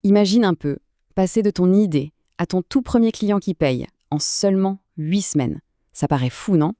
Imagine un peu, passer de ton idée à ton tout premier client qui paye en seulement 8 semaines. Ça paraît fou, non?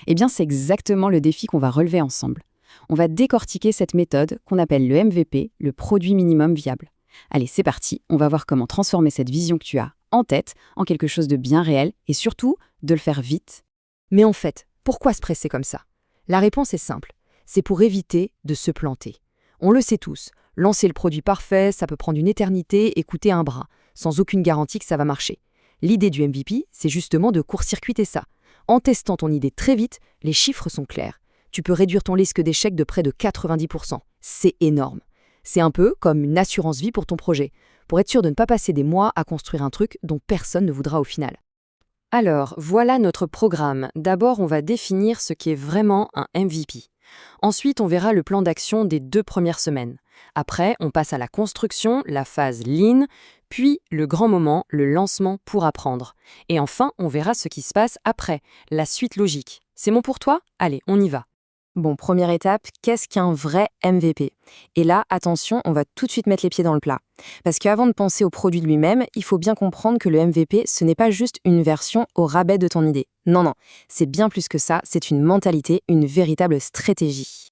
Eh bien, c'est exactement le défi qu'on va relever ensemble. On va décortiquer cette méthode qu'on appelle le MVP, le produit minimum viable. Allez, c'est parti, on va voir comment transformer cette vision que tu as en tête en quelque chose de bien réel et surtout de le faire vite. Mais en fait, pourquoi se presser comme ça? La réponse est simple. C'est pour éviter de se planter. On le sait tous, lancer le produit parfait, ça peut prendre une éternité et coûter un bras, sans aucune garantie que ça va marcher. L'idée du MVP, c'est justement de court-circuiter ça. En testant ton idée très vite, les chiffres sont clairs. Tu peux réduire ton risque d'échec de près de 90%. C'est énorme. C'est un peu comme une assurance vie pour ton projet, pour être sûr de ne pas passer des mois à construire un truc dont personne ne voudra au final. Alors, voilà notre programme. D'abord, on va définir ce qu'est vraiment un MVP. Ensuite, on verra le plan d'action des 2 premières semaines. Après, on passe à la construction, la phase lean, puis le grand moment, le lancement pour apprendre. Et enfin, on verra ce qui se passe après, la suite logique. C'est bon pour toi? Allez, on y va. Bon, première étape, qu'est-ce qu'un vrai MVP? Et là, attention, on va tout de suite mettre les pieds dans le plat. Parce qu'avant de penser au produit lui-même, il faut bien comprendre que le MVP, ce n'est pas juste une version au rabais de ton idée. Non, non, c'est bien plus que ça, c'est une mentalité, une véritable stratégie.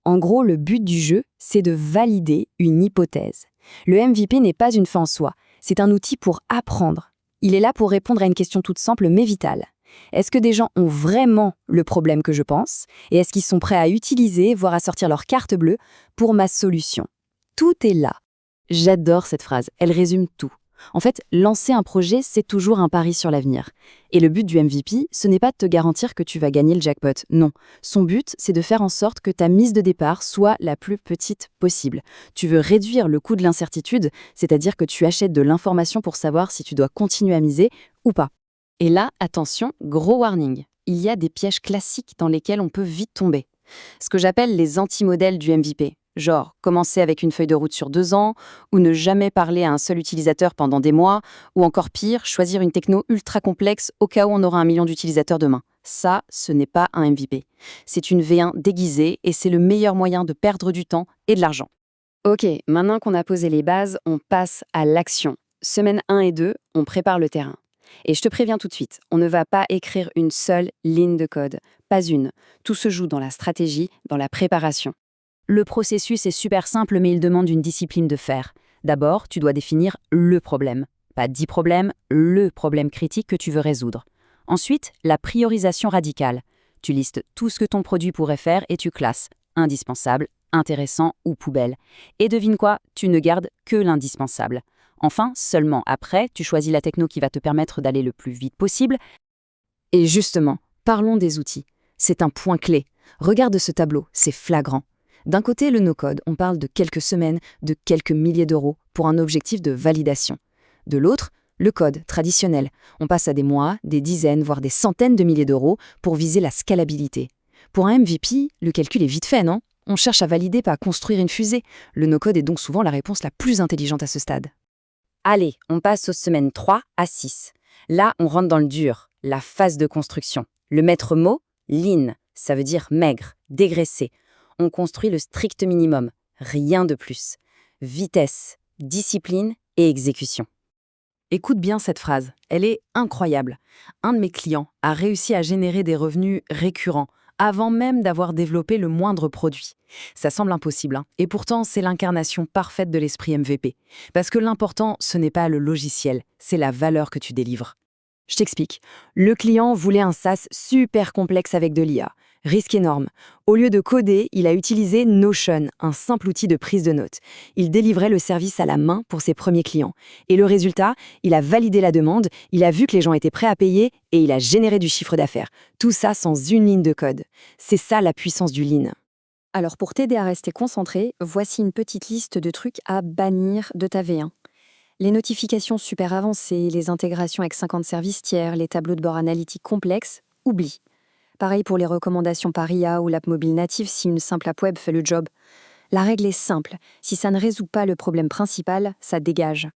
En gros, le but du jeu, c'est de valider une hypothèse. Le MVP n'est pas une fin en soi, c'est un outil pour apprendre. Il est là pour répondre à une question toute simple mais vitale. Est-ce que des gens ont vraiment le problème que je pense? Et est-ce qu'ils sont prêts à utiliser, voire à sortir leur carte bleue pour ma solution? Tout est là. J'adore cette phrase, elle résume tout. En fait, lancer un projet, c'est toujours un pari sur l'avenir. Et le but du MVP, ce n'est pas de te garantir que tu vas gagner le jackpot, non. Son but, c'est de faire en sorte que ta mise de départ soit la plus petite possible. Tu veux réduire le coût de l'incertitude, c'est-à-dire que tu achètes de l'information pour savoir si tu dois continuer à miser ou pas. Et là, attention, gros warning. Il y a des pièges classiques dans lesquels on peut vite tomber. Ce que j'appelle les anti-modèles du MVP. Genre, commencer avec une feuille de route sur 2 ans, ou ne jamais parler à un seul utilisateur pendant des mois, ou encore pire, choisir une techno ultra complexe au cas où on aura 1 million d'utilisateurs demain. Ça, ce n'est pas un MVP. C'est une V1 déguisée et c'est le meilleur moyen de perdre du temps et de l'argent. Ok, maintenant qu'on a posé les bases, on passe à l'action. Semaine 1 et 2, on prépare le terrain. Et je te préviens tout de suite, on ne va pas écrire une seule ligne de code. Pas une. Tout se joue dans la stratégie, dans la préparation. Le processus est super simple, mais il demande une discipline de fer. D'abord, tu dois définir le problème. Pas 10 problèmes, le problème critique que tu veux résoudre. Ensuite, la priorisation radicale. Tu listes tout ce que ton produit pourrait faire et tu classes. Indispensable, intéressant ou poubelle. Et devine quoi, tu ne gardes que l'indispensable. Enfin, seulement après, tu choisis la techno qui va te permettre d'aller le plus vite possible. Et justement, parlons des outils. C'est un point clé. Regarde ce tableau, c'est flagrant. D'un côté, le no-code, on parle de quelques semaines, de quelques milliers d'euros pour un objectif de validation. De l'autre, le code traditionnel. On passe à des mois, des dizaines, voire des centaines de milliers d'euros pour viser la scalabilité. Pour un MVP, le calcul est vite fait, non? On cherche à valider, pas à construire une fusée. Le no-code est donc souvent la réponse la plus intelligente à ce stade. Allez, on passe aux semaines 3 à 6. Là, on rentre dans le dur, la phase de construction. Le maître mot, lean, ça veut dire maigre, dégraissé. On construit le strict minimum, rien de plus. Vitesse, discipline et exécution. Écoute bien cette phrase, elle est incroyable. Un de mes clients a réussi à générer des revenus récurrents, avant même d'avoir développé le moindre produit. Ça semble impossible, hein, et pourtant c'est l'incarnation parfaite de l'esprit MVP. Parce que l'important, ce n'est pas le logiciel, c'est la valeur que tu délivres. Je t'explique. Le client voulait un SaaS super complexe avec de l'IA. Risque énorme. Au lieu de coder, il a utilisé Notion, un simple outil de prise de notes. Il délivrait le service à la main pour ses premiers clients. Et le résultat, il a validé la demande, il a vu que les gens étaient prêts à payer et il a généré du chiffre d'affaires. Tout ça sans une ligne de code. C'est ça la puissance du lean. Alors pour t'aider à rester concentré, voici une petite liste de trucs à bannir de ta V1. Les notifications super avancées, les intégrations avec 50 services tiers, les tableaux de bord analytiques complexes, oublie. Pareil pour les recommandations par IA ou l'app mobile native si une simple app web fait le job. La règle est simple, si ça ne résout pas le problème principal, ça dégage.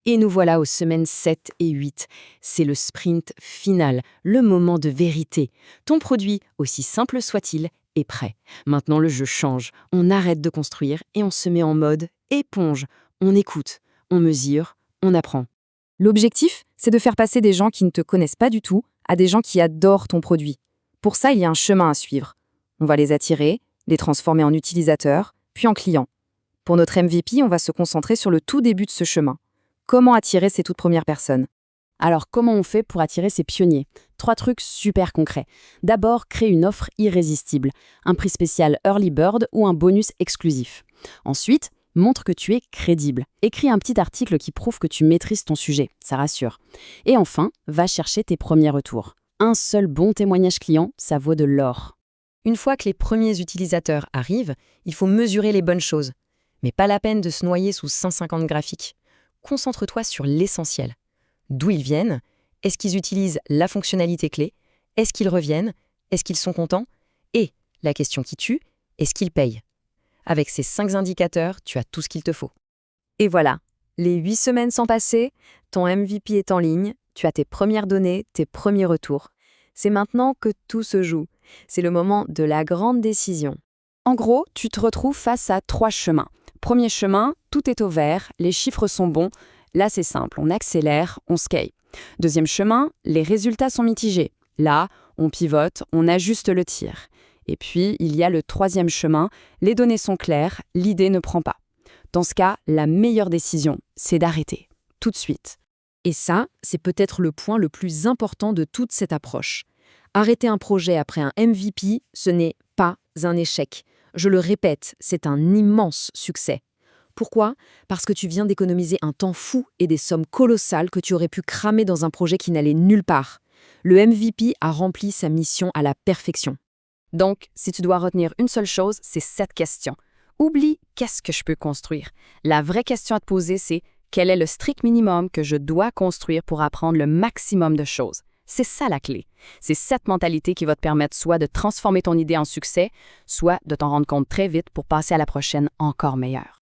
Et nous voilà aux semaines 7 et 8. C'est le sprint final, le moment de vérité. Ton produit, aussi simple soit-il, est prêt. Maintenant le jeu change, on arrête de construire et on se met en mode éponge. On écoute, on mesure, on apprend. L'objectif, c'est de faire passer des gens qui ne te connaissent pas du tout à des gens qui adorent ton produit. Pour ça, il y a un chemin à suivre. On va les attirer, les transformer en utilisateurs, puis en clients. Pour notre MVP, on va se concentrer sur le tout début de ce chemin. Comment attirer ces toutes premières personnes? Alors, comment on fait pour attirer ces pionniers? 3 trucs super concrets. D'abord, crée une offre irrésistible, un prix spécial Early Bird ou un bonus exclusif. Ensuite, montre que tu es crédible. Écris un petit article qui prouve que tu maîtrises ton sujet, ça rassure. Et enfin, va chercher tes premiers retours. Un seul bon témoignage client, ça vaut de l'or. Une fois que les premiers utilisateurs arrivent, il faut mesurer les bonnes choses. Mais pas la peine de se noyer sous 150 graphiques. Concentre-toi sur l'essentiel. D'où ils viennent? Est-ce qu'ils utilisent la fonctionnalité clé? Est-ce qu'ils reviennent? Est-ce qu'ils sont contents? Et, la question qui tue, est-ce qu'ils payent? Avec ces 5 indicateurs, tu as tout ce qu'il te faut. Et voilà, les 8 semaines sont passées, ton MVP est en ligne, tu as tes premières données, tes premiers retours. C'est maintenant que tout se joue. C'est le moment de la grande décision. En gros, tu te retrouves face à 3 chemins. Premier chemin, tout est au vert, les chiffres sont bons. Là, c'est simple, on accélère, on scale. Deuxième chemin, les résultats sont mitigés. Là, on pivote, on ajuste le tir. Et puis, il y a le troisième chemin, les données sont claires, l'idée ne prend pas. Dans ce cas, la meilleure décision, c'est d'arrêter, tout de suite. Et ça, c'est peut-être le point le plus important de toute cette approche. Arrêter un projet après un MVP, ce n'est pas un échec. Je le répète, c'est un immense succès. Pourquoi? Parce que tu viens d'économiser un temps fou et des sommes colossales que tu aurais pu cramer dans un projet qui n'allait nulle part. Le MVP a rempli sa mission à la perfection. Donc, si tu dois retenir une seule chose, c'est cette question. Oublie qu'est-ce que je peux construire. La vraie question à te poser, c'est quel est le strict minimum que je dois construire pour apprendre le maximum de choses? C'est ça la clé. C'est cette mentalité qui va te permettre soit de transformer ton idée en succès, soit de t'en rendre compte très vite pour passer à la prochaine encore meilleure.